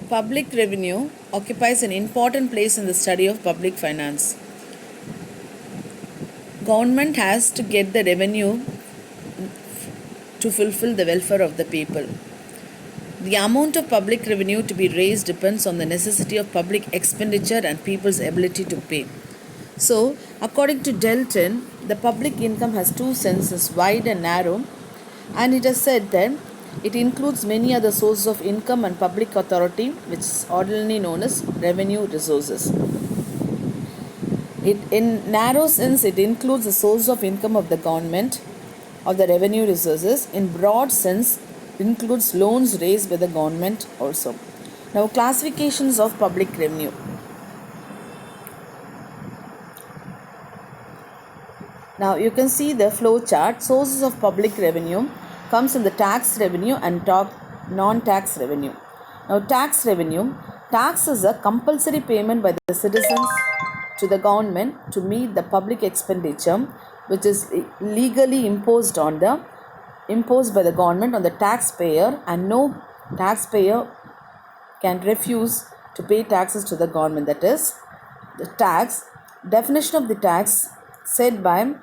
Public revenue occupies an important place in the study of public finance. Government has to get the revenue to fulfill the welfare of the people. The amount of public revenue to be raised depends on the necessity of public expenditure and people's ability to pay. So, according to Dalton, the public income has two senses, wide and narrow, and it has said that it includes many other sources of income and public authority, which is ordinarily known as revenue resources. In narrow sense, it includes the source of income of the government or the revenue resources. In broad sense, includes loans raised by the government also. Now, classifications of public revenue. Now, you can see the flow chart. Sources of public revenue comes in the tax revenue and non-tax revenue. Now, tax revenue. Tax is a compulsory payment by the citizens to the government to meet the public expenditure, which is legally imposed by the government on the taxpayer, and no taxpayer can refuse to pay taxes to the government. That is the tax. Definition of the tax said by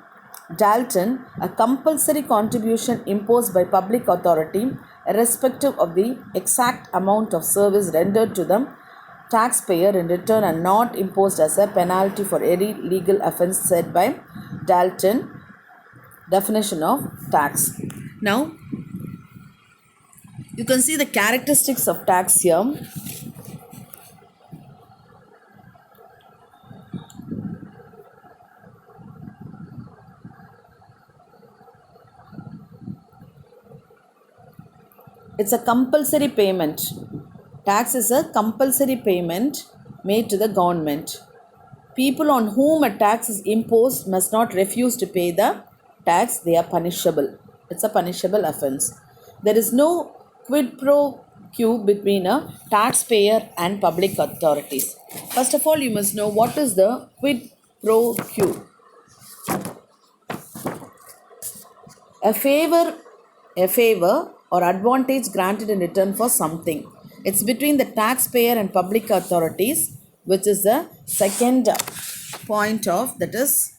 Dalton: a compulsory contribution imposed by public authority irrespective of the exact amount of service rendered to the taxpayer in return and not imposed as a penalty for any legal offence, said by Dalton. Definition of tax. Now, you can see the characteristics of tax here. It's a compulsory payment. Tax is a compulsory payment made to the government. People on whom a tax is imposed must not refuse to pay the tax. They are punishable. It's a punishable offence. There is no quid pro quo between a taxpayer and public authorities. First of all, you must know what is the quid pro quo. A favor or advantage granted in return for something. It's between the taxpayer and public authorities, which is the second point of, that is,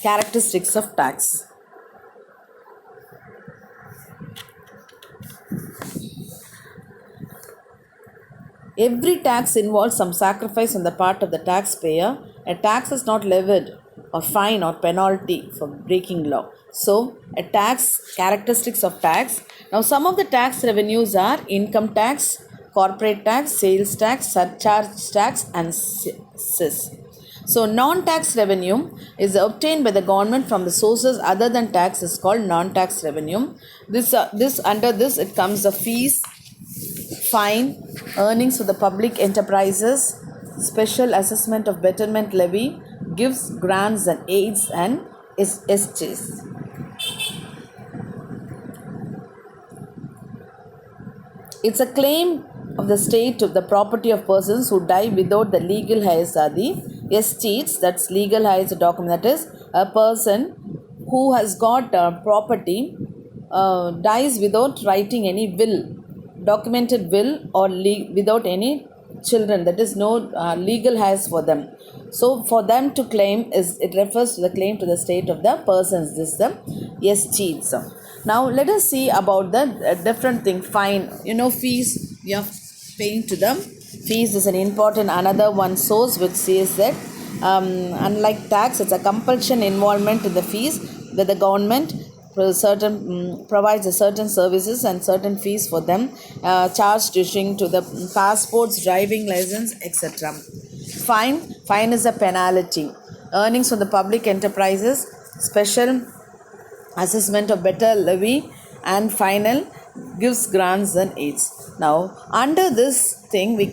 characteristics of tax. Every tax involves some sacrifice on the part of the taxpayer. A tax is not levied or fine or penalty for breaking law. So, a tax, characteristics of tax. Now, some of the tax revenues are income tax, corporate tax, sales tax, surcharge tax, and cess. So, non-tax revenue is obtained by the government from the sources other than tax is called non-tax revenue. Under this it comes the fees, fine, earnings for the public enterprises, special assessment of betterment levy, gifts, grants and aids, and escheats. It's a claim of the state of the property of persons who die without the legal heirs are the escheats. That's legal heirs document. That is, a person who has got property dies without writing any will, documented will, or without any children. That is, no legal heirs for them. So, for them to claim, it refers to the claim to the state of the persons. This is the escheats. Now, let us see about the different thing. Fine, fees we are paying to them. Fees is an important another one source which says that unlike tax, it's a compulsion involvement in the fees that the government provides a certain services and certain fees for them, charged issuing to the passports, driving license, etc. Fine is a penalty. Earnings from the public enterprises, special assessment of better levy, and final gives, grants and aids. Now, under this thing we